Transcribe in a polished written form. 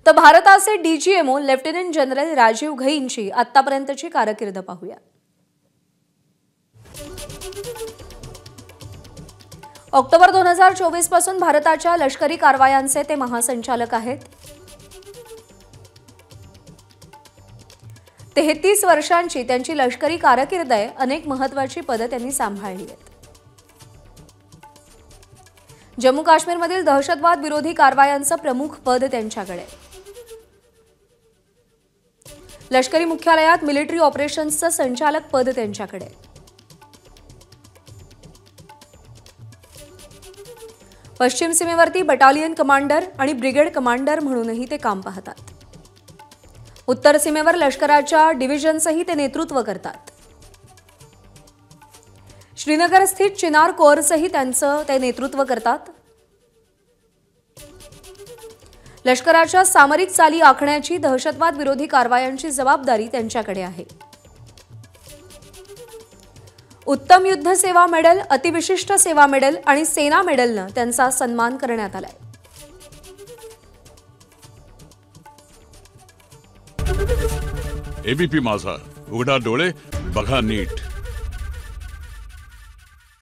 तर भारताचे DGMO lieutenant general Rajiv घईंची आतापर्यंतची कारकीर्द पाहूया। ऑक्टोबर 2024 पासून भारताच्या लष्करी कारवायांचे ते महासंचालक आहेत। 33 वर्षांची त्यांची लष्करी कारकीर्द आहे। अनेक महत्त्वाची पदे त्यांनी सांभाळली आहेत। जम्मू काश्मीरमधील दहशतवाद विरोधी कारवायांचे प्रमुख पद त्यांच्याकडे आहे। लष्करी मुख्यालयात मिलिटरी ऑपरेशन्सचे संचालक पद त्यांच्याकडे आहे। पश्चिम सीमेवरती बटालियन कमांडर आणि ब्रिगेड कमांडर म्हणूनही ते काम पाहतात। उत्तर सीमेवर लष्कराच्या डिव्हिजनचंही ते नेतृत्व करतात। श्रीनगर स्थित चिनार कोअरचंही ते नेतृत्व करतात। लष्कराच्या सामरिक चाली आखण्याची दहशतवाद विरोधी कारवायांची जबाबदारी त्यांच्याकडे आहे। उत्तम युद्ध सेवा मेडल, अतिविशिष्ट सेवा मेडल आणि सेना मेडलने त्यांचा सन्मान करण्यात आलाय। एबीपी माझा, उघडा डोळे बघा नीट।